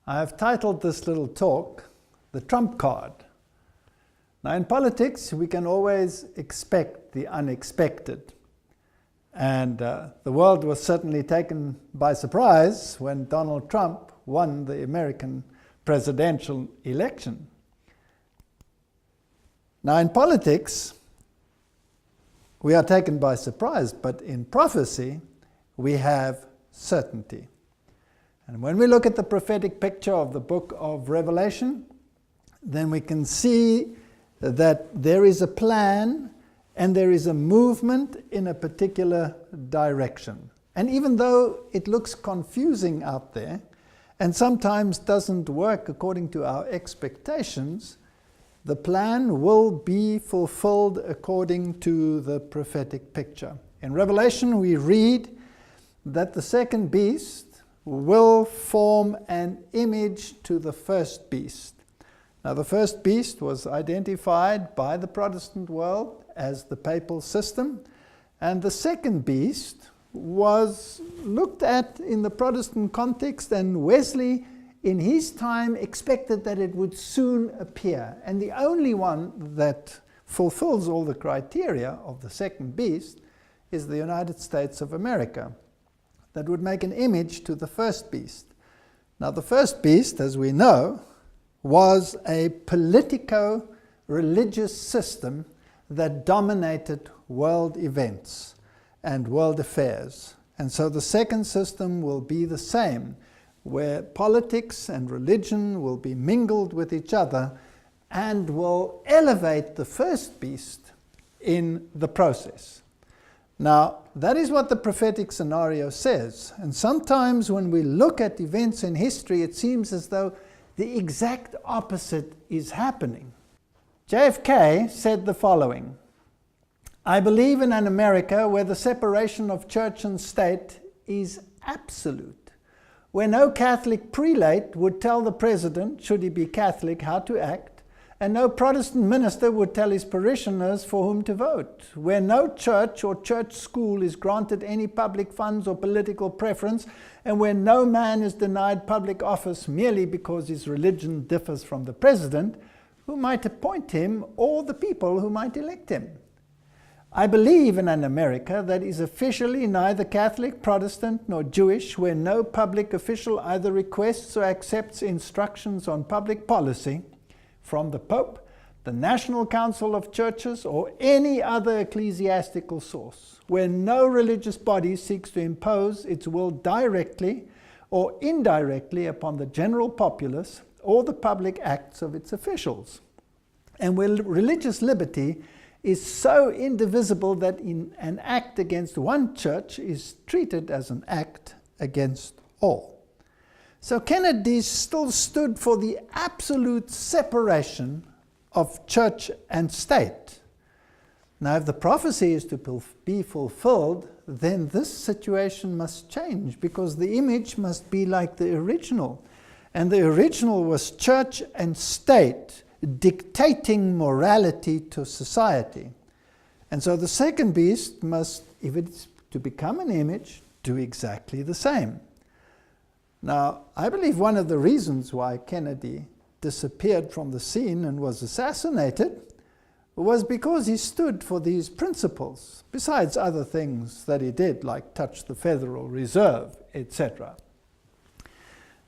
I have titled this little talk, The Trump Card. Now in politics, we can always expect the unexpected. And the world was certainly taken by surprise when Donald Trump won the American presidential election. Now in politics, we are taken by surprise, but in prophecy, we have certainty. And when we look at the prophetic picture of the book of Revelation, then we can see that there is a plan and there is a movement in a particular direction. And even though it looks confusing out there and sometimes doesn't work according to our expectations, the plan will be fulfilled according to the prophetic picture. In Revelation, we read that the second beast will form an image to the first beast. Now, the first beast was identified by the Protestant world as the papal system, and the second beast was looked at in the Protestant context, and Wesley in his time expected that it would soon appear. And the only one that fulfills all the criteria of the second beast is the United States of America, that would make an image to the first beast. Now the first beast, as we know, was a politico-religious system that dominated world events and world affairs. And so the second system will be the same, where politics and religion will be mingled with each other and will elevate the first beast in the process. Now, that is what the prophetic scenario says. And sometimes when we look at events in history, it seems as though the exact opposite is happening. JFK said the following: "I believe in an America where the separation of church and state is absolute, where no Catholic prelate would tell the president, should he be Catholic, how to act, and no Protestant minister would tell his parishioners for whom to vote, where no church or church school is granted any public funds or political preference, and where no man is denied public office merely because his religion differs from the president, who might appoint him, or the people who might elect him. I believe in an America that is officially neither Catholic, Protestant, nor Jewish, where no public official either requests or accepts instructions on public policy from the Pope, the National Council of Churches, or any other ecclesiastical source, where no religious body seeks to impose its will directly or indirectly upon the general populace or the public acts of its officials, and where religious liberty is so indivisible that an act against one church is treated as an act against all." So Kennedy still stood for the absolute separation of church and state. Now, if the prophecy is to be fulfilled, then this situation must change, because the image must be like the original. And the original was church and state dictating morality to society. And so the second beast must, if it's to become an image, do exactly the same. Now, I believe one of the reasons why Kennedy disappeared from the scene and was assassinated was because he stood for these principles, besides other things that he did, like touch the Federal Reserve, etc.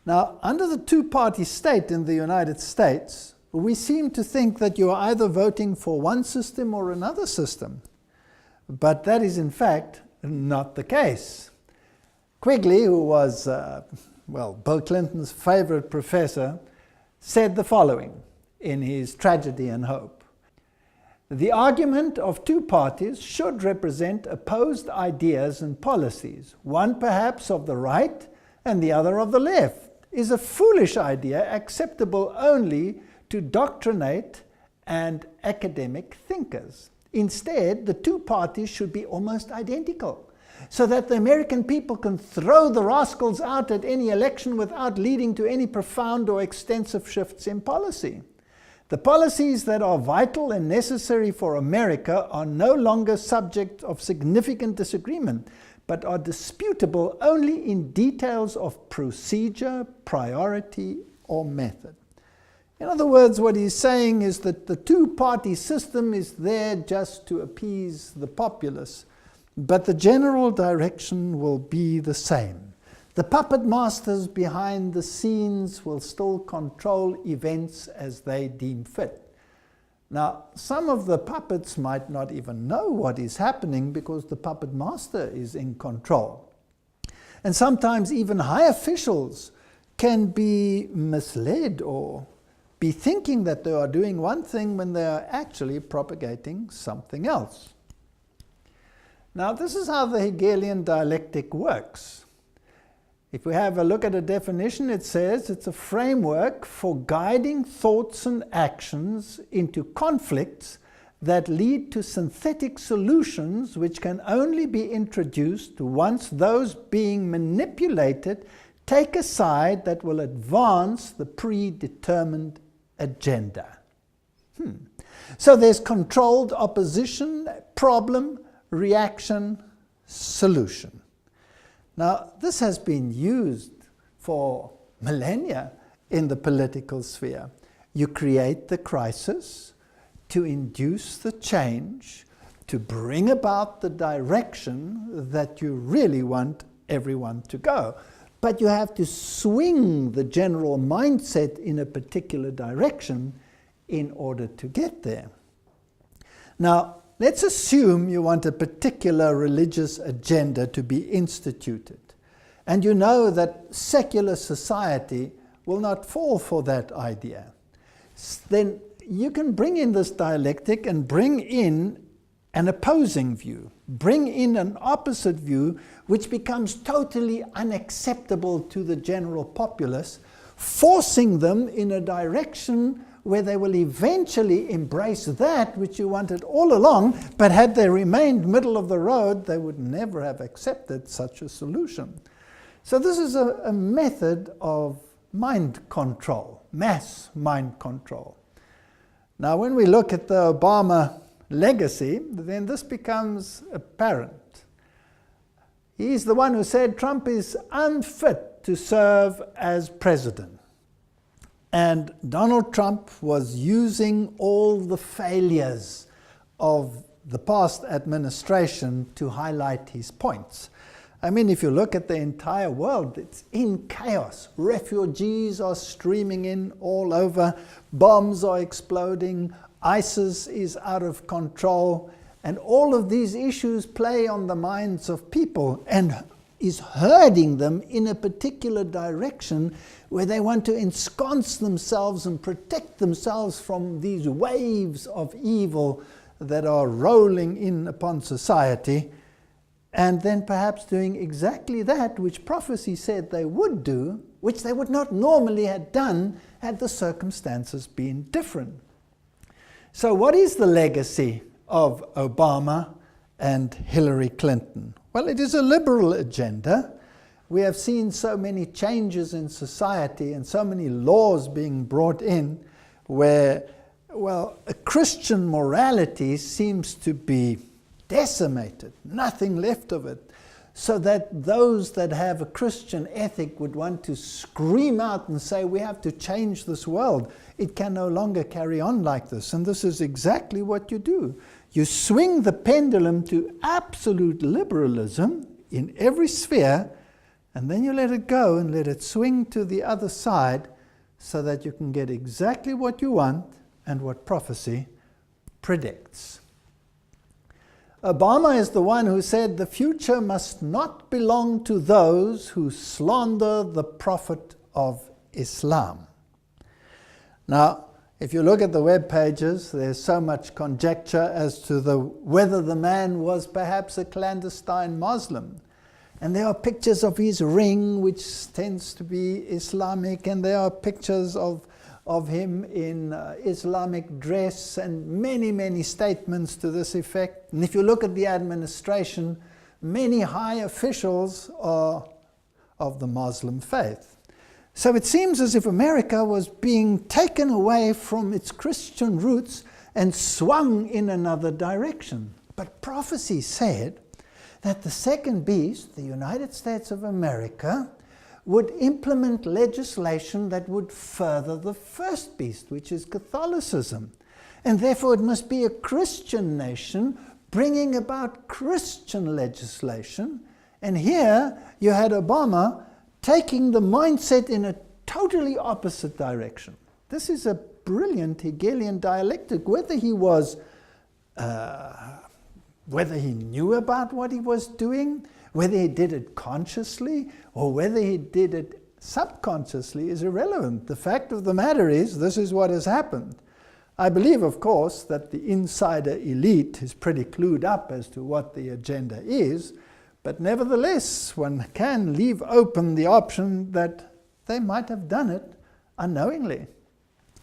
Now, under the two-party state in the United States, we seem to think that you are either voting for one system or another system. But that is, in fact, not the case. Quigley, who was Bill Clinton's favorite professor, said the following in his Tragedy and Hope: "The argument of two parties should represent opposed ideas and policies. One perhaps of the right and the other of the left is a foolish idea acceptable only to doctrinate and academic thinkers. Instead, the two parties should be almost identical, so that the American people can throw the rascals out at any election without leading to any profound or extensive shifts in policy. The policies that are vital and necessary for America are no longer subject of significant disagreement, but are disputable only in details of procedure, priority, or method. In other words, what he's saying is that the two-party system is there just to appease the populace, but the general direction will be the same. The puppet masters behind the scenes will still control events as they deem fit. Now, some of the puppets might not even know what is happening because the puppet master is in control. And sometimes even high officials can be misled or be thinking that they are doing one thing when they are actually propagating something else. Now, this is how the Hegelian dialectic works. If we have a look at a definition, it says it's a framework for guiding thoughts and actions into conflicts that lead to synthetic solutions which can only be introduced once those being manipulated take a side that will advance the predetermined agenda. So there's controlled opposition, problem, reaction, solution. Now, this has been used for millennia in the political sphere. You create the crisis to induce the change, to bring about the direction that you really want everyone to go. But you have to swing the general mindset in a particular direction in order to get there. Now, let's assume you want a particular religious agenda to be instituted, and you know that secular society will not fall for that idea. Then you can bring in this dialectic and bring in an opposing view, bring in an opposite view which becomes totally unacceptable to the general populace, forcing them in a direction where they will eventually embrace that which you wanted all along, but had they remained middle of the road, they would never have accepted such a solution. So this is a method of mind control, mass mind control. Now, when we look at the Obama legacy, then this becomes apparent. He's the one who said Trump is unfit to serve as president. And Donald Trump was using all the failures of the past administration to highlight his points. I mean, if you look at the entire world, it's in chaos. Refugees are streaming in all over. Bombs are exploding. ISIS is out of control. And all of these issues play on the minds of people and is herding them in a particular direction where they want to ensconce themselves and protect themselves from these waves of evil that are rolling in upon society, and then perhaps doing exactly that which prophecy said they would do, which they would not normally have done had the circumstances been different. So what is the legacy of Obama and Hillary Clinton? Well, it is a liberal agenda. We have seen so many changes in society and so many laws being brought in where, well, a Christian morality seems to be decimated, nothing left of it, so that those that have a Christian ethic would want to scream out and say, we have to change this world. It can no longer carry on like this. And this is exactly what you do. You swing the pendulum to absolute liberalism in every sphere, and then you let it go and let it swing to the other side so that you can get exactly what you want and what prophecy predicts. Obama is the one who said the future must not belong to those who slander the Prophet of Islam. Now, if you look at the web pages, there's so much conjecture as to whether the man was perhaps a clandestine Muslim. And there are pictures of his ring, which tends to be Islamic, and there are pictures of him in Islamic dress, and many, many statements to this effect. And if you look at the administration, many high officials are of the Muslim faith. So it seems as if America was being taken away from its Christian roots and swung in another direction. But prophecy said that the second beast, the United States of America, would implement legislation that would further the first beast, which is Catholicism. And therefore it must be a Christian nation bringing about Christian legislation. And here you had Obama taking the mindset in a totally opposite direction. This is a brilliant Hegelian dialectic. Whether he knew about what he was doing, whether he did it consciously, or whether he did it subconsciously is irrelevant. The fact of the matter is, this is what has happened. I believe, of course, that the insider elite is pretty clued up as to what the agenda is, but nevertheless, one can leave open the option that they might have done it unknowingly.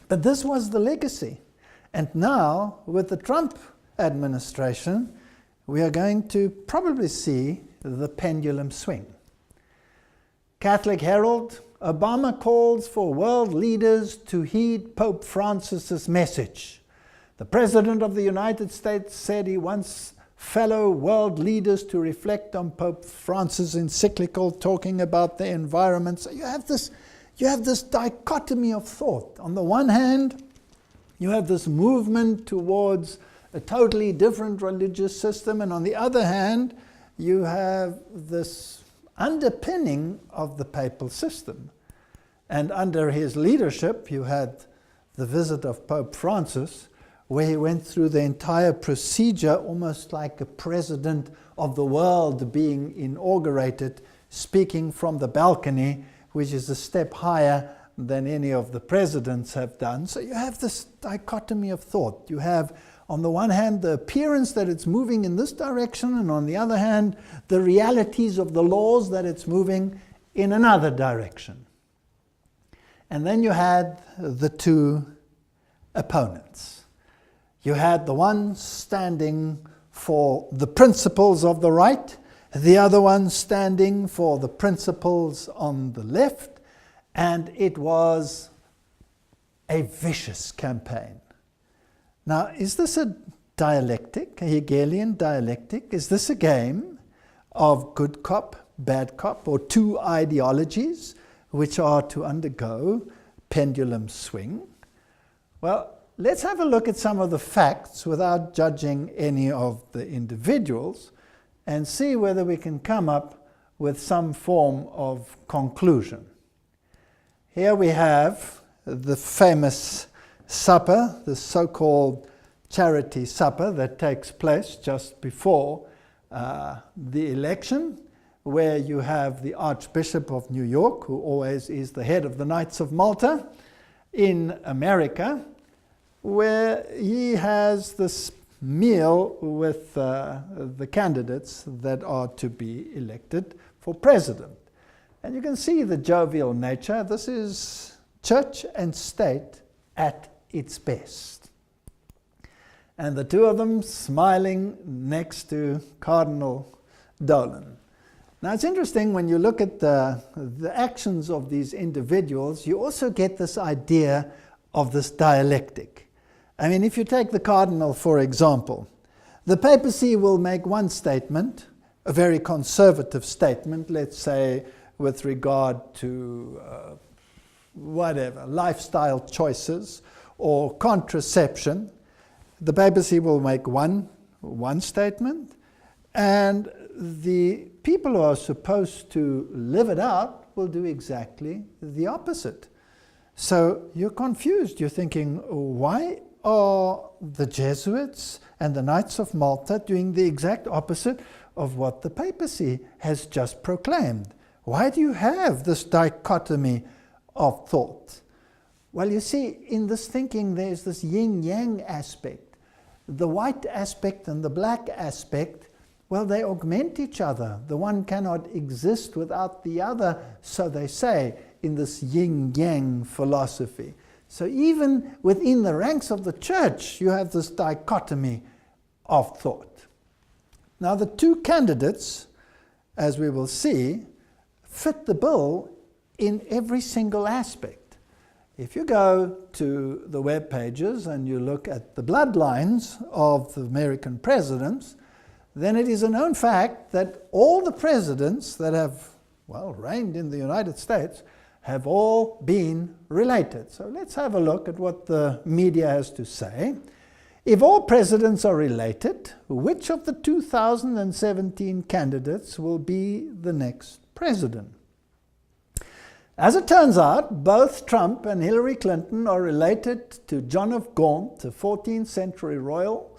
But this was the legacy. And now, with the Trump administration, we are going to probably see the pendulum swing. Catholic Herald, Obama calls for world leaders to heed Pope Francis's message. The President of the United States said he wants fellow world leaders to reflect on Pope Francis' encyclical talking about the environment. So you have this dichotomy of thought. On the one hand, you have this movement towards a totally different religious system, and on the other hand, you have this underpinning of the papal system. And under his leadership, you had the visit of Pope Francis, where he went through the entire procedure, almost like a president of the world being inaugurated, speaking from the balcony, which is a step higher than any of the presidents have done. So you have this dichotomy of thought. You have, on the one hand, the appearance that it's moving in this direction, and on the other hand, the realities of the laws that it's moving in another direction. And then you had the two opponents. You had the one standing for the principles of the right, the other one standing for the principles on the left, and it was a vicious campaign. Now, is this a dialectic, a Hegelian dialectic? Is this a game of good cop, bad cop, or two ideologies which are to undergo pendulum swing? Well, let's have a look at some of the facts without judging any of the individuals and see whether we can come up with some form of conclusion. Here we have the famous supper, the so-called charity supper that takes place just before the election, where you have the Archbishop of New York, who always is the head of the Knights of Malta, in America, where he has this meal with the candidates that are to be elected for president. And you can see the jovial nature. This is church and state at its best. And the two of them smiling next to Cardinal Dolan. Now it's interesting when you look at the actions of these individuals, you also get this idea of this dialectic. I mean, if you take the Cardinal, for example, the papacy will make one statement, a very conservative statement, let's say with regard to lifestyle choices or contraception. The papacy will make one statement, and the people who are supposed to live it out will do exactly the opposite. So you're confused. You're thinking, why are the Jesuits and the Knights of Malta doing the exact opposite of what the papacy has just proclaimed? Why do you have this dichotomy of thought? Well, you see, in this thinking, there's this yin-yang aspect. The white aspect and the black aspect, well, they augment each other. The one cannot exist without the other, so they say, in this yin-yang philosophy. So even within the ranks of the church, you have this dichotomy of thought. Now, the two candidates, as we will see, fit the bill in every single aspect. If you go to the web pages and you look at the bloodlines of the American presidents, then it is a known fact that all the presidents that have, well, reigned in the United States have all been related. So let's have a look at what the media has to say. If all presidents are related, which of the 2017 candidates will be the next president? As it turns out, both Trump and Hillary Clinton are related to John of Gaunt, a 14th century royal.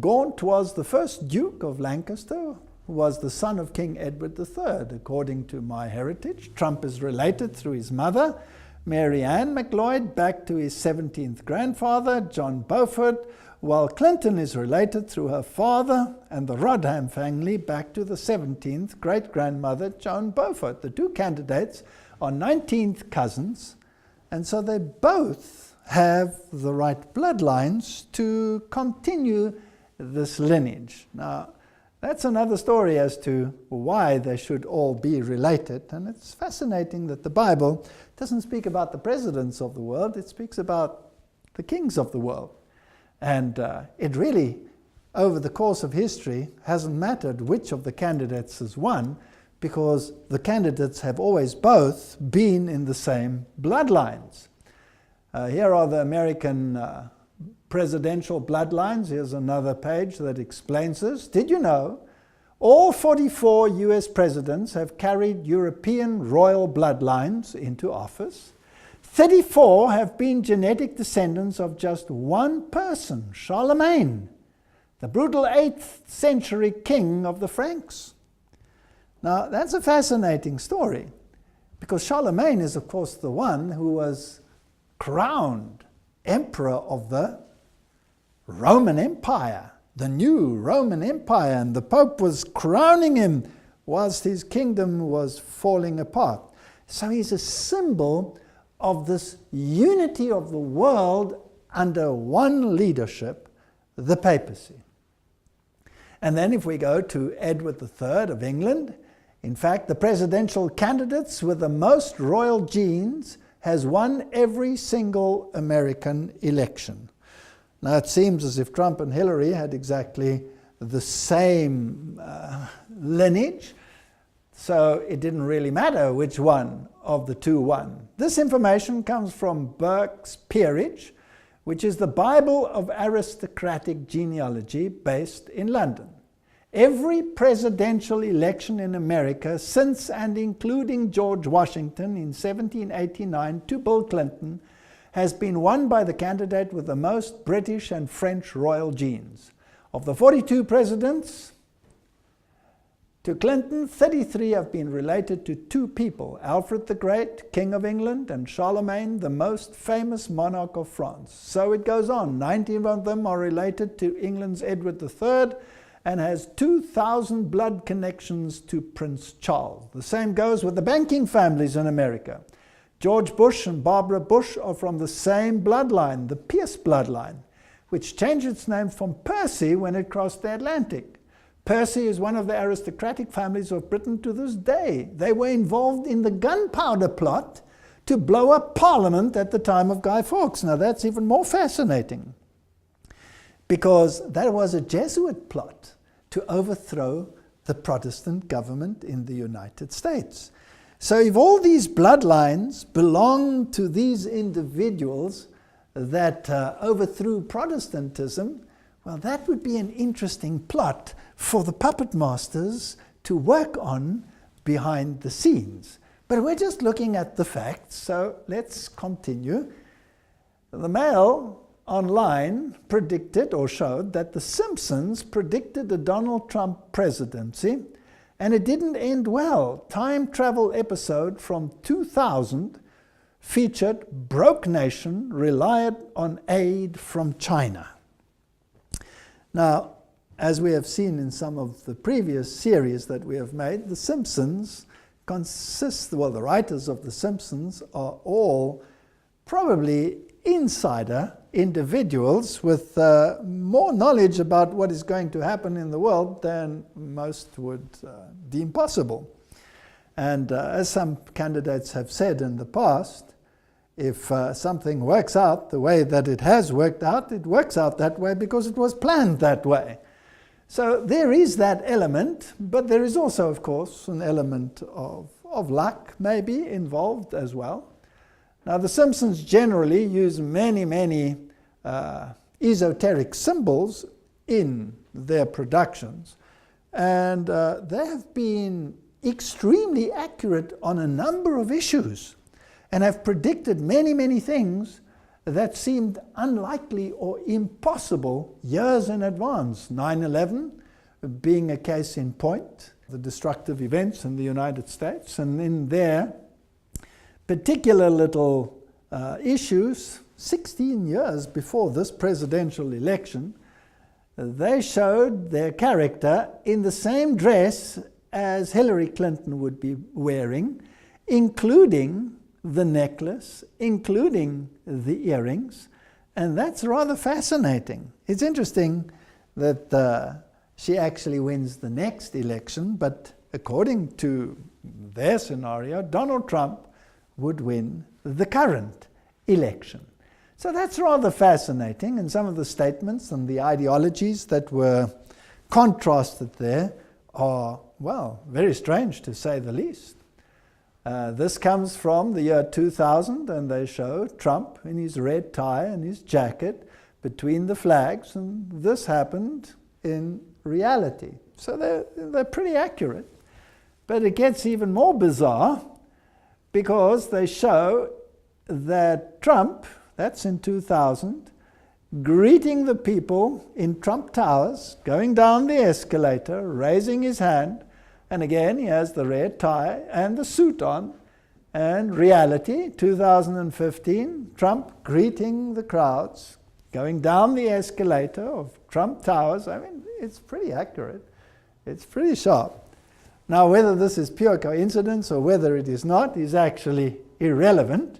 Gaunt was the first Duke of Lancaster, who was the son of King Edward III. According to MyHeritage, Trump is related through his mother, Mary Ann MacLeod, back to his 17th grandfather, John Beaufort, while Clinton is related through her father and the Rodham family back to the 17th great-grandmother, Joan Beaufort. The two candidates are 19th cousins, and so they both have the right bloodlines to continue this lineage. Now, that's another story as to why they should all be related, and it's fascinating that the Bible doesn't speak about the presidents of the world, it speaks about the kings of the world. And it really, over the course of history, hasn't mattered which of the candidates has won, because the candidates have always both been in the same bloodlines. Here are the American presidential bloodlines. Here's another page that explains this. Did you know all 44 US presidents have carried European royal bloodlines into office? 34 have been genetic descendants of just one person, Charlemagne, the brutal 8th century king of the Franks. Now, that's a fascinating story, because Charlemagne is, of course, the one who was crowned emperor of the Roman Empire, the new Roman Empire, and the Pope was crowning him whilst his kingdom was falling apart. So he's a symbol of this unity of the world under one leadership, the papacy. And then if we go to Edward III of England, in fact, the presidential candidates with the most royal genes has won every single American election. Now, it seems as if Trump and Hillary had exactly the same lineage, so it didn't really matter which one of the two won. This information comes from Burke's Peerage, which is the Bible of aristocratic genealogy based in London. Every presidential election in America since and including George Washington in 1789 to Bill Clinton has been won by the candidate with the most British and French royal genes. Of the 42 presidents to Clinton, 33 have been related to two people, Alfred the Great, King of England, and Charlemagne, the most famous monarch of France. So it goes on. 19 of them are related to England's Edward III, and has 2,000 blood connections to Prince Charles. The same goes with the banking families in America. George Bush and Barbara Bush are from the same bloodline, the Pierce bloodline, which changed its name from Percy when it crossed the Atlantic. Percy is one of the aristocratic families of Britain to this day. They were involved in the gunpowder plot to blow up Parliament at the time of Guy Fawkes. Now that's even more fascinating, because that was a Jesuit plot to overthrow the Protestant government in the United States. So if all these bloodlines belong to these individuals that overthrew Protestantism, well, that would be an interesting plot for the puppet masters to work on behind the scenes. But we're just looking at the facts, so let's continue. The Mail online predicted or showed that The Simpsons predicted a Donald Trump presidency, and it didn't end well. Time travel episode from 2000 featured Broke Nation relied on aid from China. Now, as we have seen in some of the previous series that we have made, The Simpsons the writers of The Simpsons are all probably insider individuals with more knowledge about what is going to happen in the world than most would deem possible. And as some candidates have said in the past, if something works out the way that it has worked out, it works out that way because it was planned that way. So there is that element, but there is also, of course, an element of luck maybe involved as well. Now, the Simpsons generally use many esoteric symbols in their productions, and they have been extremely accurate on a number of issues and have predicted many things that seemed unlikely or impossible years in advance. 9/11 being a case in point, the destructive events in the United States, and in their particular little issues, 16 years before this presidential election, they showed their character in the same dress as Hillary Clinton would be wearing, including the necklace, including the earrings, and that's rather fascinating. It's interesting that she actually wins the next election, but according to their scenario, Donald Trump would win the current election. So that's rather fascinating, and some of the statements and the ideologies that were contrasted there are, well, very strange to say the least. This comes from the year 2000, and they show Trump in his red tie and his jacket between the flags, and this happened in reality. So they're pretty accurate. But it gets even more bizarre because they show that Trump, that's in 2000, greeting the people in Trump Towers, going down the escalator, raising his hand, and again he has the red tie and the suit on. And reality, 2015, Trump greeting the crowds, going down the escalator of Trump Towers. I mean, it's pretty accurate. It's pretty sharp. Now, whether this is pure coincidence or whether it is not is actually irrelevant.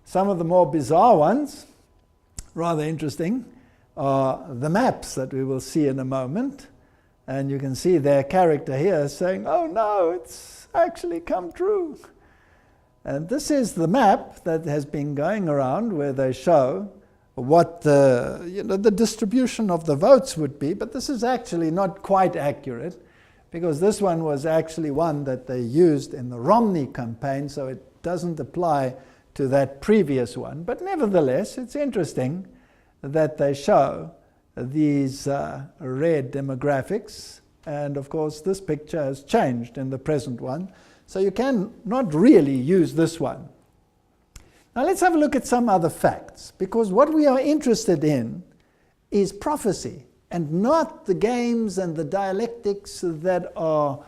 Some of the more bizarre ones, rather interesting, are the maps that we will see in a moment. And you can see their character here saying, oh no, it's actually come true. And this is the map that has been going around where they show what the distribution of the votes would be, but this is actually not quite accurate because this one was actually one that they used in the Romney campaign, so it doesn't apply to that previous one. But nevertheless, it's interesting that they show these red demographics, and of course this picture has changed in the present one, so you can not really use this one. Now let's have a look at some other facts, because what we are interested in is prophecy and not the games and the dialectics that are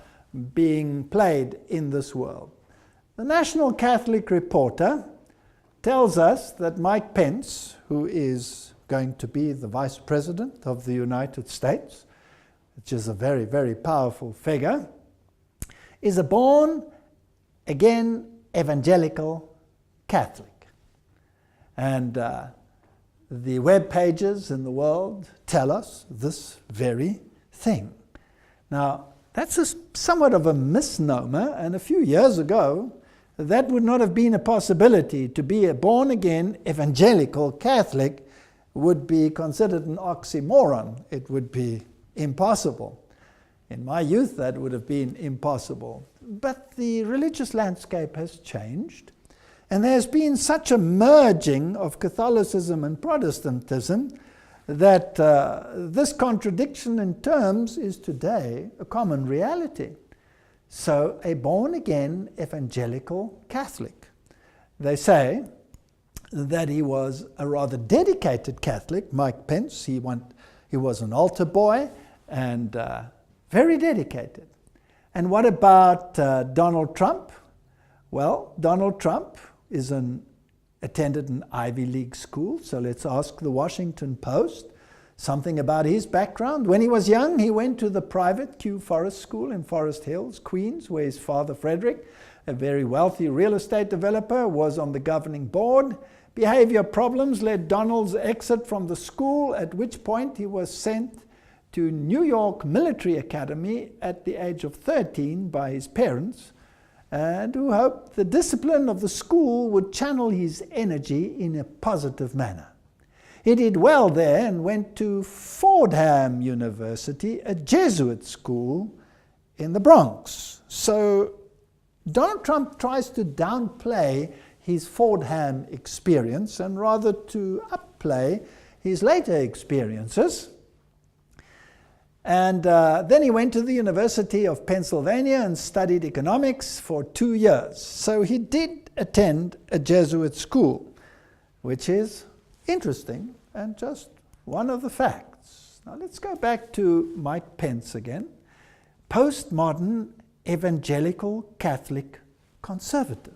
being played in this world. The National Catholic Reporter tells us that Mike Pence, who is going to be the Vice President of the United States, which is a very powerful figure, is a born-again evangelical Catholic. And the web pages in the world tell us this very thing. Now, that's somewhat of a misnomer, and a few years ago, that would not have been a possibility. To be a born-again evangelical Catholic would be considered an oxymoron. It would be impossible. In my youth, that would have been impossible. But the religious landscape has changed, and there's been such a merging of Catholicism and Protestantism that this contradiction in terms is today a common reality. So, a born-again evangelical Catholic. They say that he was a rather dedicated Catholic, Mike Pence. He was an altar boy and very dedicated. And what about Donald Trump? Well, Donald Trump attended an Ivy League school, so let's ask the Washington Post something about his background. When he was young, he went to the private Kew Forest School in Forest Hills, Queens, where his father, Frederick, a very wealthy real estate developer, was on the governing board. Behavior problems led Donald's exit from the school, at which point he was sent to New York Military Academy at the age of 13 by his parents, and who hoped the discipline of the school would channel his energy in a positive manner. He did well there and went to Fordham University, a Jesuit school in the Bronx. So Donald Trump tries to downplay his Fordham experience and rather to upplay his later experiences. And then he went to the University of Pennsylvania and studied economics for 2 years. So he did attend a Jesuit school, which is interesting and just one of the facts. Now let's go back to Mike Pence again. Postmodern evangelical Catholic conservative.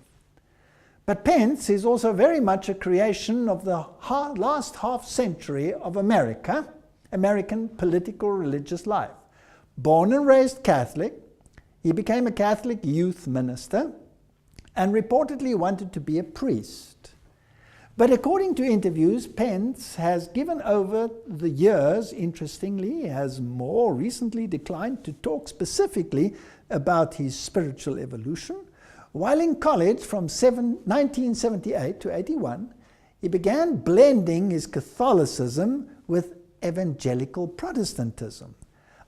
But Pence is also very much a creation of the last half century of American political religious life. Born and raised Catholic, he became a Catholic youth minister and reportedly wanted to be a priest. But according to interviews, Pence has given over the years, interestingly, has more recently declined to talk specifically about his spiritual evolution. While in college from 1978 to 81, he began blending his Catholicism with evangelical Protestantism.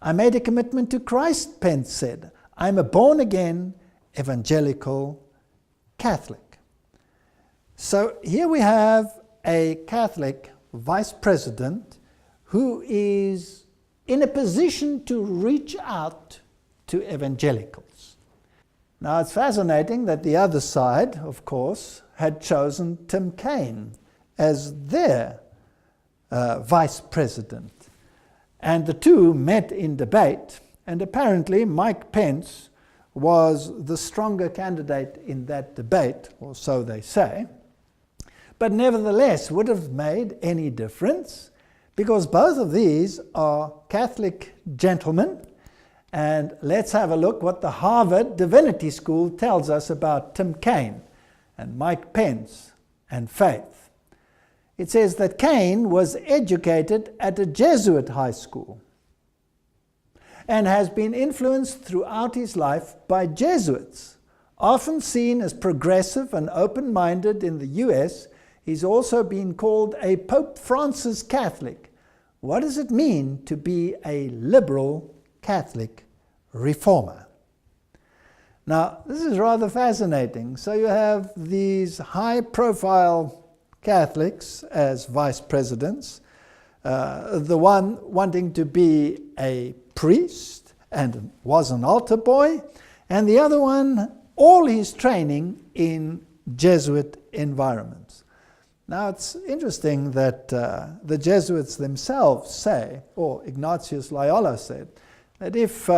I made a commitment to Christ, Pence said. I'm a born-again evangelical Catholic. So here we have a Catholic vice president who is in a position to reach out to evangelicals. Now it's fascinating that the other side, of course, had chosen Tim Kaine as their vice president. And the two met in debate, and apparently Mike Pence was the stronger candidate in that debate, or so they say. But nevertheless would have made any difference because both of these are Catholic gentlemen. And let's have a look what the Harvard Divinity School tells us about Tim Kaine and Mike Pence and Veith. It says that Kaine was educated at a Jesuit high school and has been influenced throughout his life by Jesuits. Often seen as progressive and open-minded in the US, he's also been called a Pope Francis Catholic. What does it mean to be a liberal Catholic reformer? Now, this is rather fascinating. So you have these high-profile Catholics as vice presidents, the one wanting to be a priest and was an altar boy, and the other one, all his training in Jesuit environments. Now it's interesting that the Jesuits themselves say, or Ignatius Loyola said, that if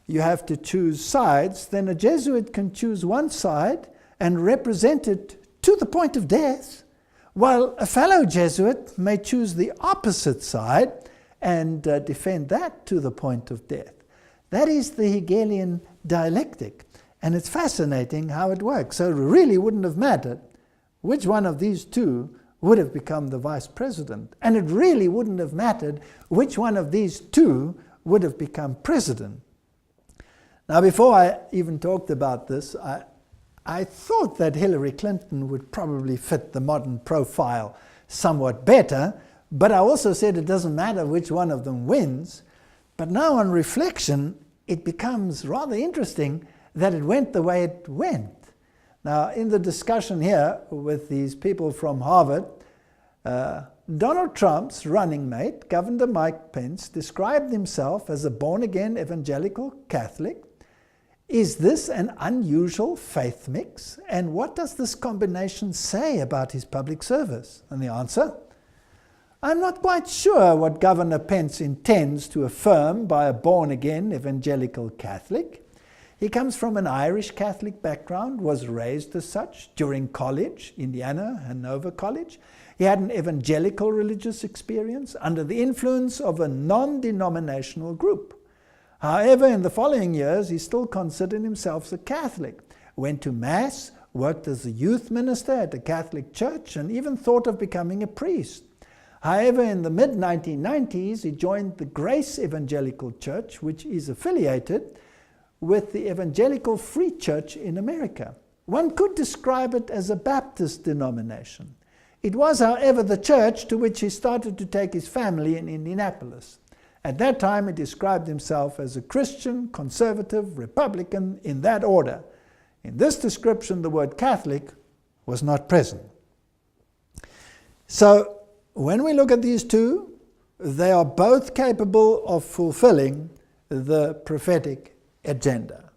you have to choose sides, then a Jesuit can choose one side and represent it to the point of death, while a fellow Jesuit may choose the opposite side and defend that to the point of death. That is the Hegelian dialectic, and it's fascinating how it works. So it really wouldn't have mattered which one of these two would have become the vice president. And it really wouldn't have mattered which one of these two would have become president. Now, before I even talked about this, I thought that Hillary Clinton would probably fit the modern profile somewhat better, but I also said it doesn't matter which one of them wins. But now on reflection, it becomes rather interesting that it went the way it went. Now, in the discussion here with these people from Harvard, Donald Trump's running mate, Governor Mike Pence, described himself as a born-again evangelical Catholic. Is this an unusual faith mix? And what does this combination say about his public service? And the answer? I'm not quite sure what Governor Pence intends to affirm by a born-again evangelical Catholic. He comes from an Irish Catholic background, was raised as such during college, Indiana Hanover College. He had an evangelical religious experience under the influence of a non-denominational group. However, in the following years, he still considered himself a Catholic, went to Mass, worked as a youth minister at a Catholic church, and even thought of becoming a priest. However, in the mid-1990s, he joined the Grace Evangelical Church, which is affiliated with the Evangelical Free Church in America. One could describe it as a Baptist denomination. It was, however, the church to which he started to take his family in Indianapolis. At that time, he described himself as a Christian, conservative, Republican, in that order. In this description, the word Catholic was not present. So, when we look at these two, they are both capable of fulfilling the prophetic agenda.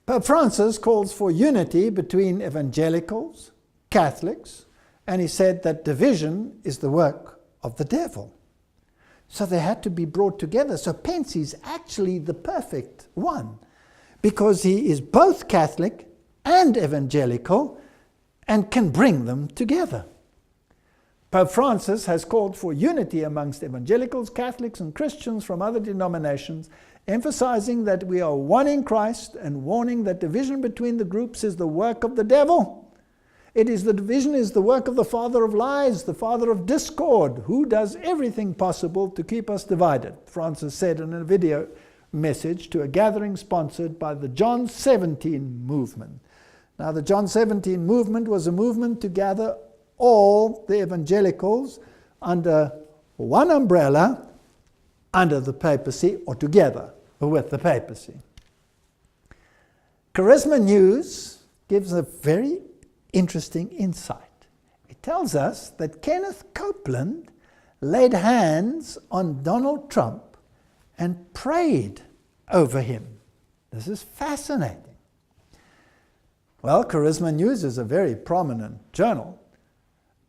Pope Francis calls for unity between evangelicals, Catholics, and he said that division is the work of the devil. So they had to be brought together. So Pence is actually the perfect one, because he is both Catholic and evangelical and can bring them together. Pope Francis has called for unity amongst evangelicals, Catholics, and Christians from other denominations, emphasizing that we are one in Christ and warning that division between the groups is the work of the devil. Division is the work of the father of lies, the father of discord, who does everything possible to keep us divided, Francis said in a video message to a gathering sponsored by the John 17 movement. Now, the John 17 movement was a movement to gather all the evangelicals under one umbrella, under the papacy, or together with the papacy. Charisma News gives a very interesting insight. It tells us that Kenneth Copeland laid hands on Donald Trump and prayed over him. This is fascinating. Well, Charisma News is a very prominent journal.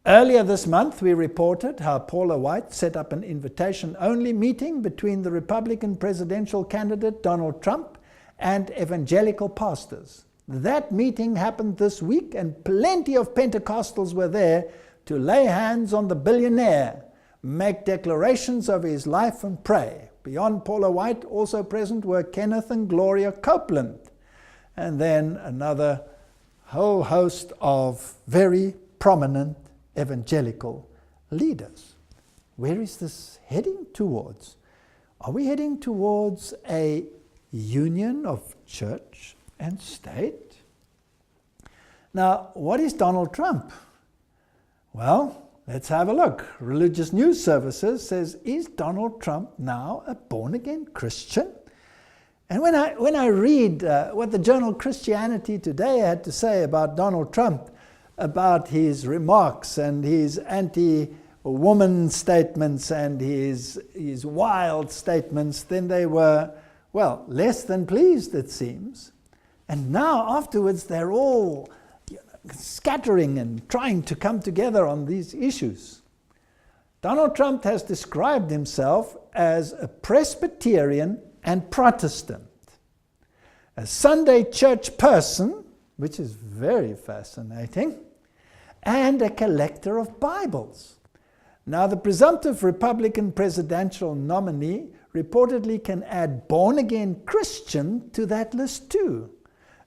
Earlier this month, we reported how Paula White set up an invitation-only meeting between the Republican presidential candidate Donald Trump and evangelical pastors. That meeting happened this week, and plenty of Pentecostals were there to lay hands on the billionaire, make declarations of his life, and pray. Beyond Paula White, also present were Kenneth and Gloria Copeland, and then another whole host of very prominent evangelical leaders. Where is this heading towards? Are we heading towards a union of church and state? Now, what is Donald Trump? Well, let's have a look. Religious News Services says, is Donald Trump now a born-again Christian? And when I read what the journal Christianity Today had to say about Donald Trump, about his remarks and his anti-woman statements and his wild statements, then they were, well, less than pleased, it seems. And now, afterwards, they're all scattering and trying to come together on these issues. Donald Trump has described himself as a Presbyterian and Protestant, a Sunday church person, which is very fascinating, and a collector of Bibles. Now, the presumptive Republican presidential nominee reportedly can add born-again Christian to that list too,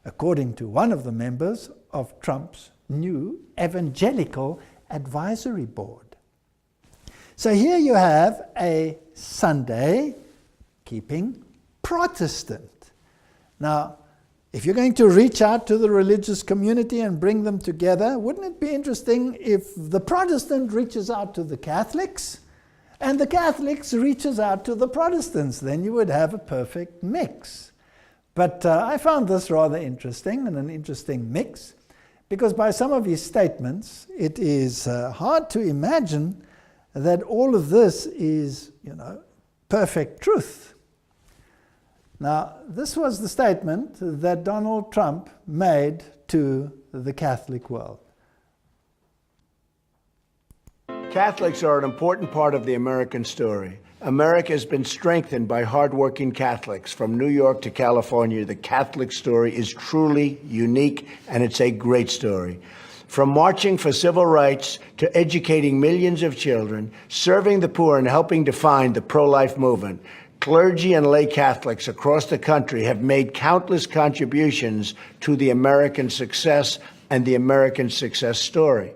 according to one of the members of Trump's new evangelical advisory board. So here you have a Sunday-keeping Protestant. Now, if you're going to reach out to the religious community and bring them together, wouldn't it be interesting if the Protestant reaches out to the Catholics and the Catholics reaches out to the Protestants? Then you would have a perfect mix. But I found this rather interesting, and an interesting mix, because by some of his statements, it is hard to imagine that all of this is, perfect truth. Now, this was the statement that Donald Trump made to the Catholic world. Catholics are an important part of the American story. America has been strengthened by hardworking Catholics. From New York to California, the Catholic story is truly unique, and it's a great story. From marching for civil rights to educating millions of children, serving the poor, and helping define the pro-life movement, clergy and lay Catholics across the country have made countless contributions to the American success and the American success story.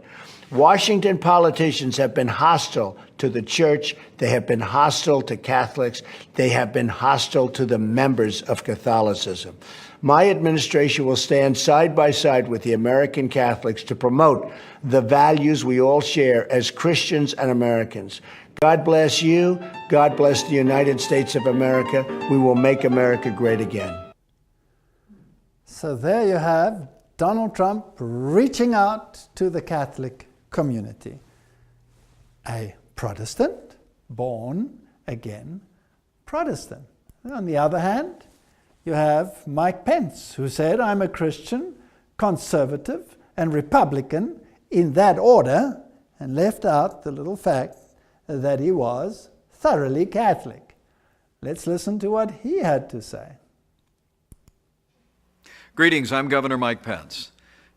Washington politicians have been hostile to the church. They have been hostile to Catholics. They have been hostile to the members of Catholicism. My administration will stand side by side with the American Catholics to promote the values we all share as Christians and Americans. God bless you. God bless the United States of America. We will make America great again. So there you have Donald Trump reaching out to the Catholic community. A Protestant, born again Protestant. On the other hand, you have Mike Pence, who said, I'm a Christian, conservative, and Republican in that order, and left out the little fact that he was thoroughly Catholic. Let's listen to what he had to say. Greetings, I'm Governor Mike Pence.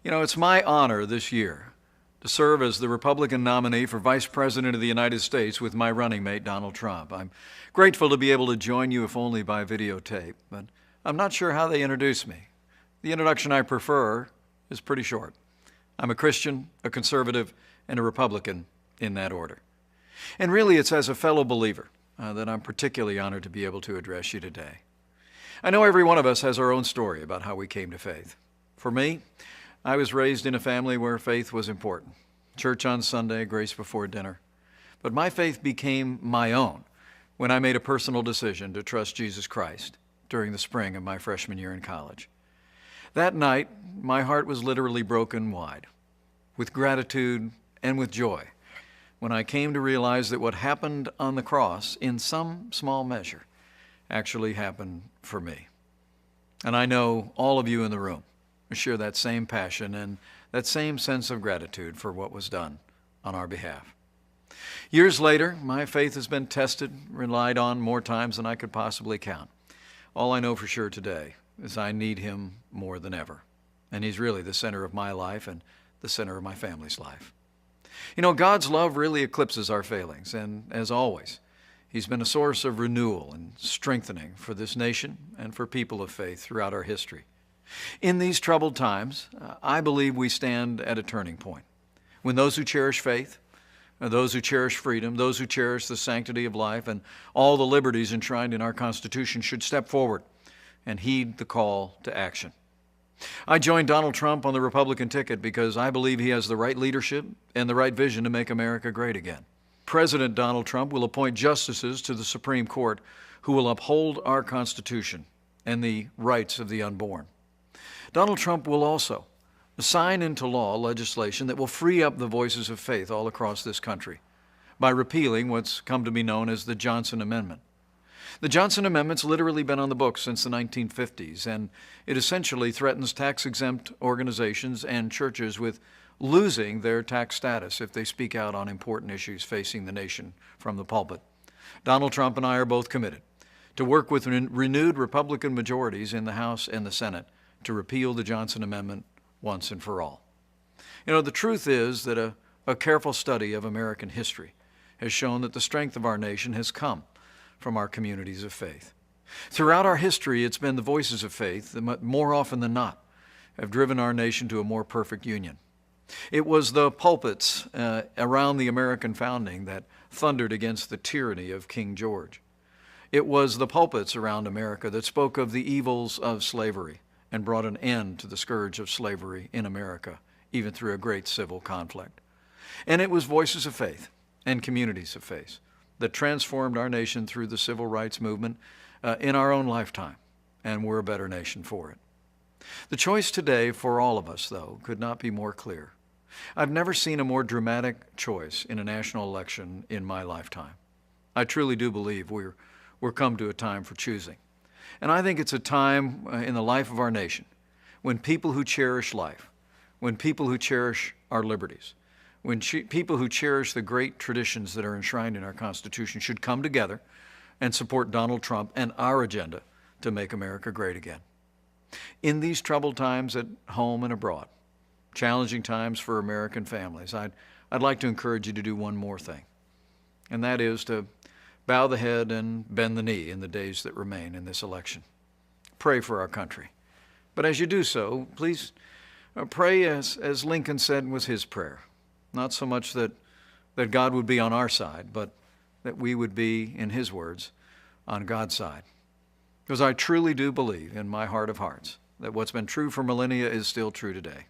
You know, it's my honor this year to serve as the Republican nominee for Vice President of the United States with my running mate, Donald Trump. I'm grateful to be able to join you, if only by videotape, but I'm not sure how they introduce me. The introduction I prefer is pretty short. I'm a Christian, a conservative, and a Republican in that order. And really, it's as a fellow believer that I'm particularly honored to be able to address you today. I know every one of us has our own story about how we came to faith. For me, I was raised in a family where faith was important. Church on Sunday, grace before dinner. But my faith became my own when I made a personal decision to trust Jesus Christ during the spring of my freshman year in college. That night, my heart was literally broken wide, with gratitude and with joy, when I came to realize that what happened on the cross, in some small measure, actually happened for me. And I know all of you in the room share that same passion and that same sense of gratitude for what was done on our behalf. Years later, my faith has been tested, relied on more times than I could possibly count. All I know for sure today is I need him more than ever. And he's really the center of my life and the center of my family's life. You know, God's love really eclipses our failings, and as always, he's been a source of renewal and strengthening for this nation and for people of faith throughout our history. In these troubled times, I believe we stand at a turning point, when those who cherish faith, those who cherish freedom, those who cherish the sanctity of life and all the liberties enshrined in our Constitution should step forward and heed the call to action. I joined Donald Trump on the Republican ticket because I believe he has the right leadership and the right vision to make America great again. President Donald Trump will appoint justices to the Supreme Court who will uphold our Constitution and the rights of the unborn. Donald Trump will also sign into law legislation that will free up the voices of faith all across this country by repealing what's come to be known as the Johnson Amendment. The Johnson Amendment's literally been on the books since the 1950s, and it essentially threatens tax-exempt organizations and churches with losing their tax status if they speak out on important issues facing the nation from the pulpit. Donald Trump and I are both committed to work with renewed Republican majorities in the House and the Senate to repeal the Johnson Amendment once and for all. You know, the truth is that a careful study of American history has shown that the strength of our nation has come from our communities of faith. Throughout our history, it's been the voices of faith that more often than not have driven our nation to a more perfect union. It was the pulpits around the American founding that thundered against the tyranny of King George. It was the pulpits around America that spoke of the evils of slavery and brought an end to the scourge of slavery in America, even through a great civil conflict. And it was voices of faith and communities of faith that transformed our nation through the civil rights movement in our own lifetime, and we're a better nation for it. The choice today for all of us, though, could not be more clear. I've never seen a more dramatic choice in a national election in my lifetime. I truly do believe we're come to a time for choosing. And I think it's a time in the life of our nation when people who cherish life, when people who cherish our liberties, when people who cherish the great traditions that are enshrined in our Constitution should come together and support Donald Trump and our agenda to make America great again. In these troubled times at home and abroad, challenging times for American families, I'd like to encourage you to do one more thing, and that is to bow the head and bend the knee in the days that remain in this election. Pray for our country. But as you do so, please pray as Lincoln said was his prayer. Not so much that God would be on our side, but that we would be, in his words, on God's side. Because I truly do believe in my heart of hearts that what's been true for millennia is still true today.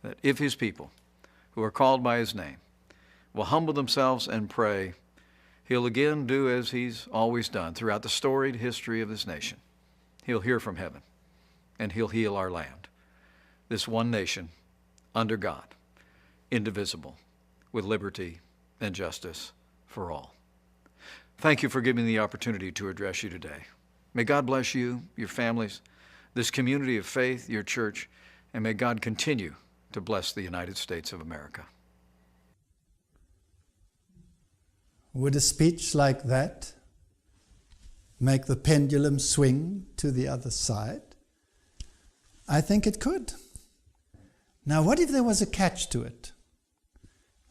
That if his people, who are called by his name, will humble themselves and pray, he'll again do as he's always done throughout the storied history of this nation. He'll hear from heaven, and he'll heal our land. This one nation, under God, indivisible, with liberty and justice for all. Thank you for giving me the opportunity to address you today. May God bless you, your families, this community of faith, your church, and may God continue to bless the United States of America. Would a speech like that make the pendulum swing to the other side? I think it could. Now, what if there was a catch to it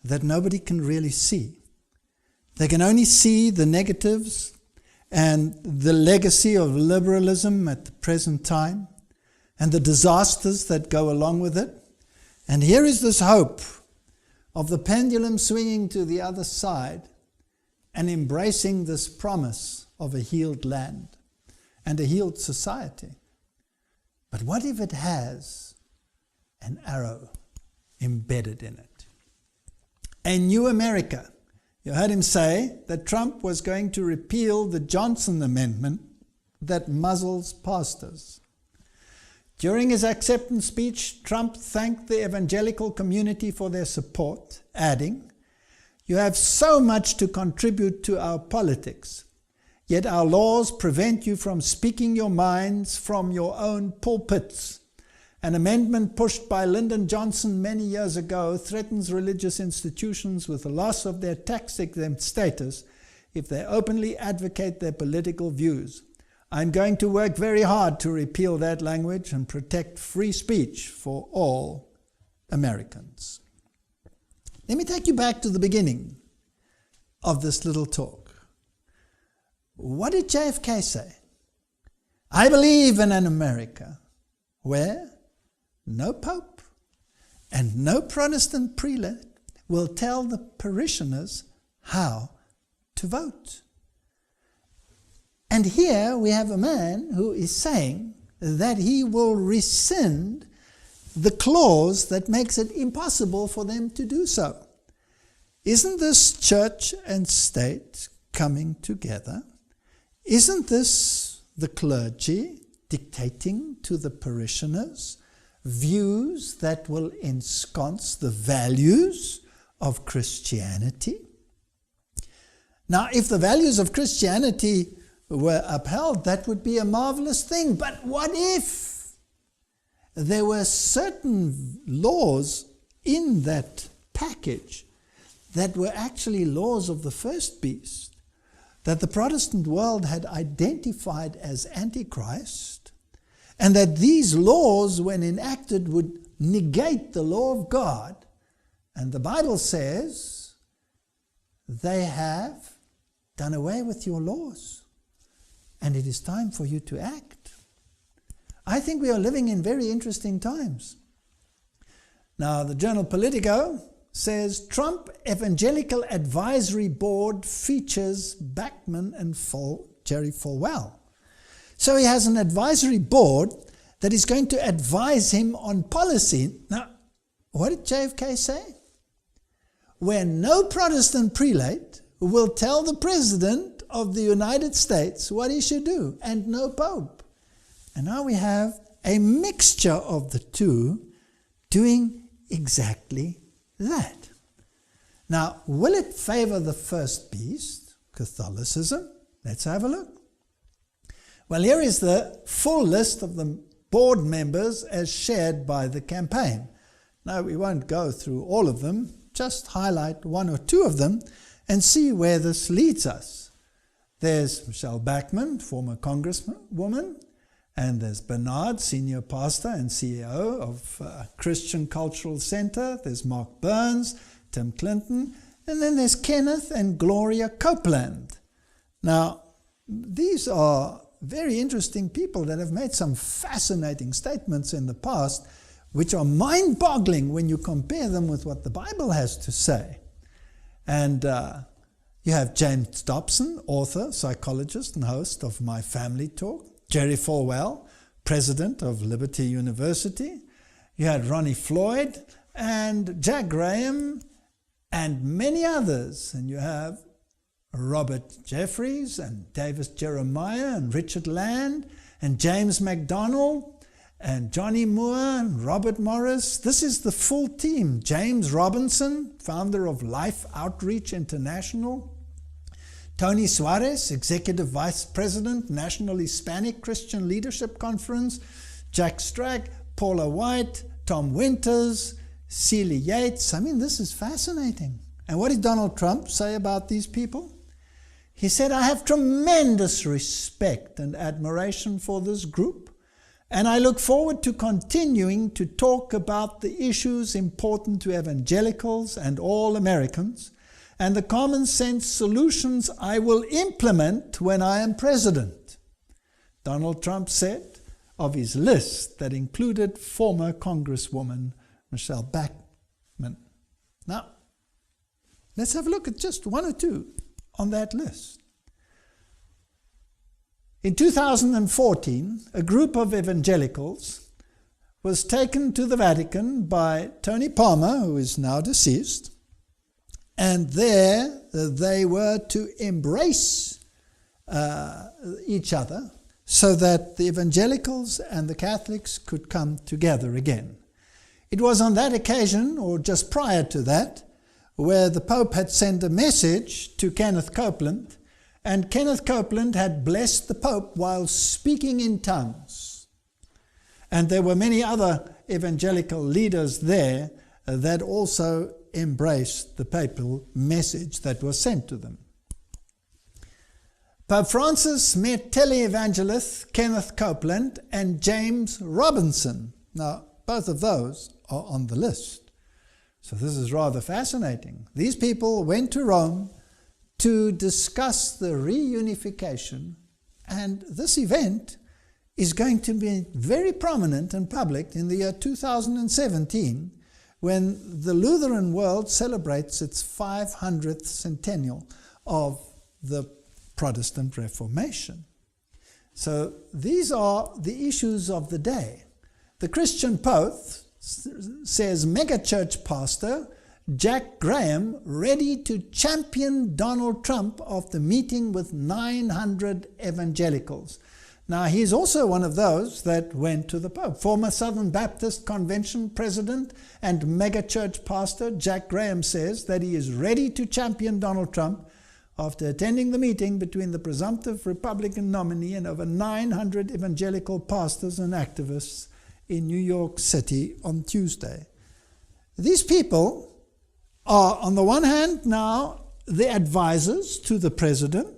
that nobody can really see? They can only see the negatives and the legacy of liberalism at the present time and the disasters that go along with it. And here is this hope of the pendulum swinging to the other side and embracing this promise of a healed land and a healed society. But what if it has an arrow embedded in it? A new America. You heard him say that Trump was going to repeal the Johnson Amendment that muzzles pastors. During his acceptance speech, Trump thanked the evangelical community for their support, adding, "You have so much to contribute to our politics, yet our laws prevent you from speaking your minds from your own pulpits. An amendment pushed by Lyndon Johnson many years ago threatens religious institutions with the loss of their tax-exempt status if they openly advocate their political views. I'm going to work very hard to repeal that language and protect free speech for all Americans." Let me take you back to the beginning of this little talk. What did JFK say? I believe in an America where no pope and no Protestant prelate will tell the parishioners how to vote. And here we have a man who is saying that he will rescind the clause that makes it impossible for them to do so. Isn't this church and state coming together? Isn't this the clergy dictating to the parishioners views that will ensconce the values of Christianity? Now, if the values of Christianity were upheld, that would be a marvelous thing. But what if there were certain laws in that package that were actually laws of the first beast, that the Protestant world had identified as Antichrist, and that these laws, when enacted, would negate the law of God? And the Bible says they have done away with your laws, and it is time for you to act. I think we are living in very interesting times. Now, the journal Politico says Trump Evangelical Advisory Board features Bachman and Jerry Falwell. So he has an advisory board that is going to advise him on policy. Now, what did JFK say? Where no Protestant prelate will tell the President of the United States what he should do, and no Pope. And now we have a mixture of the two doing exactly that. Now, will it favor the first beast, Catholicism? Let's have a look. Well, here is the full list of the board members as shared by the campaign. Now, we won't go through all of them, just highlight one or two of them and see where this leads us. There's Michelle Bachmann, former congresswoman, and there's Bernard, senior pastor and CEO of Christian Cultural Center. There's Mark Burns, Tim Clinton, and then there's Kenneth and Gloria Copeland. Now, these are very interesting people that have made some fascinating statements in the past which are mind-boggling when you compare them with what the Bible has to say. And you have James Dobson, author, psychologist, and host of My Family Talk. Jerry Falwell, president of Liberty University. You had Ronnie Floyd and Jack Graham and many others. And you have Robert Jeffries and Davis Jeremiah and Richard Land and James MacDonald and Johnny Moore and Robert Morris. This is the full team. James Robinson, founder of Life Outreach International. Tony Suarez, Executive Vice President, National Hispanic Christian Leadership Conference. Jack Strack, Paula White, Tom Winters, Celia Yates. I mean, this is fascinating. And what did Donald Trump say about these people? He said, I have tremendous respect and admiration for this group, and I look forward to continuing to talk about the issues important to evangelicals and all Americans, and the common sense solutions I will implement when I am president. Donald Trump said of his list that included former Congresswoman Michelle Bachmann. Now, let's have a look at just one or two on that list. In 2014, a group of evangelicals was taken to the Vatican by Tony Palmer, who is now deceased, and there they were to embrace each other so that the evangelicals and the Catholics could come together again. It was on that occasion, or just prior to that, where the Pope had sent a message to Kenneth Copeland, and Kenneth Copeland had blessed the Pope while speaking in tongues. And there were many other evangelical leaders there that also embraced the papal message that was sent to them. Pope Francis met televangelist Kenneth Copeland and James Robinson. Now, both of those are on the list. So this is rather fascinating. These people went to Rome to discuss the reunification, and this event is going to be very prominent and public in the year 2017, when the Lutheran world celebrates its 500th centennial of the Protestant Reformation. So these are the issues of the day. The Christian Post says megachurch pastor Jack Graham ready to champion Donald Trump after meeting with 900 evangelicals. Now, he's also one of those that went to the Pope. Former Southern Baptist Convention president and megachurch pastor Jack Graham says that he is ready to champion Donald Trump after attending the meeting between the presumptive Republican nominee and over 900 evangelical pastors and activists in New York City on Tuesday. These people are, on the one hand, now the advisors to the president,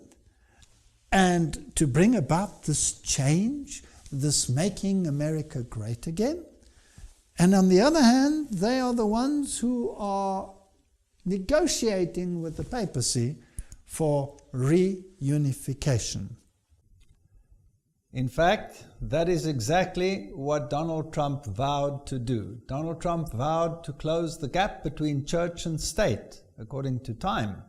and to bring about this change, this making America great again. And on the other hand, they are the ones who are negotiating with the papacy for reunification. In fact, that is exactly what Donald Trump vowed to do. Donald Trump vowed to close the gap between church and state, according to Time.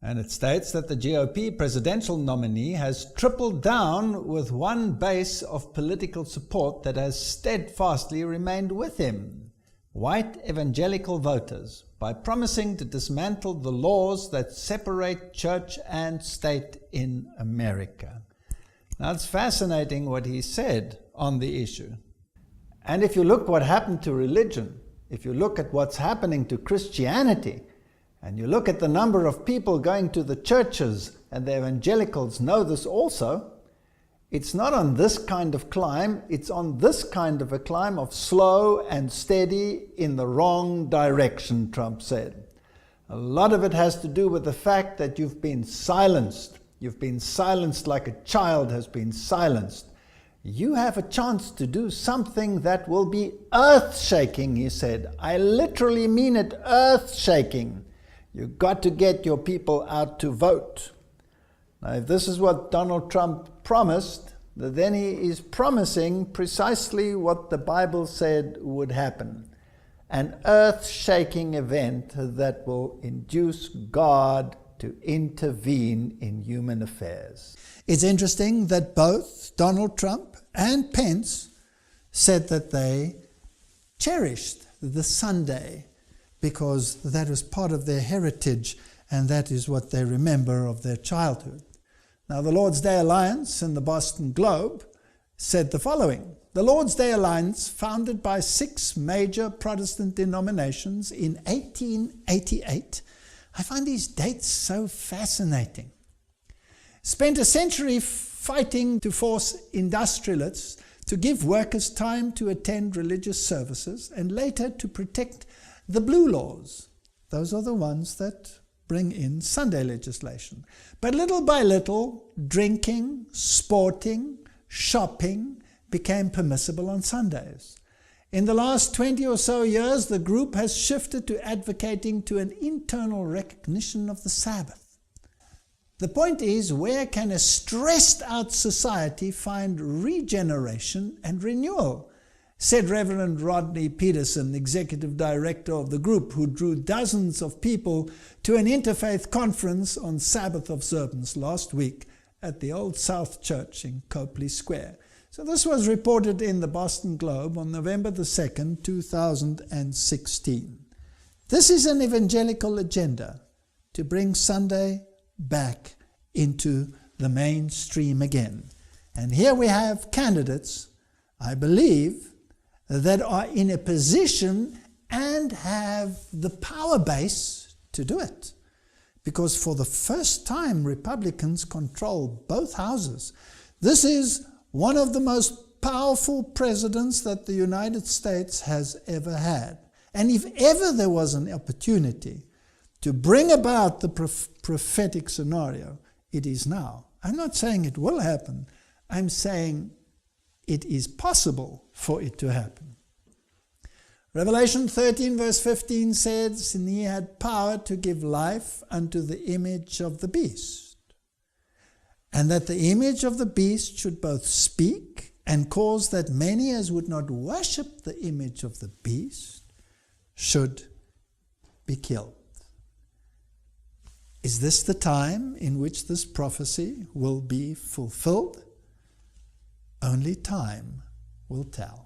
And it states that the GOP presidential nominee has tripled down with one base of political support that has steadfastly remained with him: white evangelical voters, by promising to dismantle the laws that separate church and state in America. Now, it's fascinating what he said on the issue. And if you look what happened to religion, if you look at what's happening to Christianity, and you look at the number of people going to the churches, and the evangelicals know this also, it's not on this kind of climb, it's on this kind of a climb of slow and steady in the wrong direction, Trump said. A lot of it has to do with the fact that you've been silenced. You've been silenced like a child has been silenced. You have a chance to do something that will be earth-shaking, he said. I literally mean it, earth-shaking. You've got to get your people out to vote. Now, if this is what Donald Trump promised, then he is promising precisely what the Bible said would happen. An earth-shaking event that will induce God to intervene in human affairs. It's interesting that both Donald Trump and Pence said that they cherished the Sunday because that was part of their heritage and that is what they remember of their childhood. Now, the Lord's Day Alliance in the Boston Globe said the following: the Lord's Day Alliance, founded by 6 major Protestant denominations in 1888, I find these dates so fascinating, spent a century fighting to force industrialists to give workers time to attend religious services and later to protect the blue laws. Those are the ones that bring in Sunday legislation. But little by little, drinking, sporting, shopping became permissible on Sundays. In the last 20 or so years, the group has shifted to advocating to an internal recognition of the Sabbath. The point is, where can a stressed-out society find regeneration and renewal? Said Reverend Rodney Peterson, executive director of the group, who drew dozens of people to an interfaith conference on Sabbath observance last week at the Old South Church in Copley Square. So this was reported in the Boston Globe on November the 2nd, 2016. This is an evangelical agenda to bring Sunday back into the mainstream again. And here we have candidates, I believe, that are in a position and have the power base to do it. Because for the first time, Republicans control both houses. This is one of the most powerful presidents that the United States has ever had. And if ever there was an opportunity to bring about the prophetic scenario, it is now. I'm not saying it will happen. I'm saying it is possible for it to happen. Revelation 13 verse 15 says, "And he had power to give life unto the image of the beast, and that the image of the beast should both speak and cause that many as would not worship the image of the beast should be killed." Is this the time in which this prophecy will be fulfilled? Only time will tell.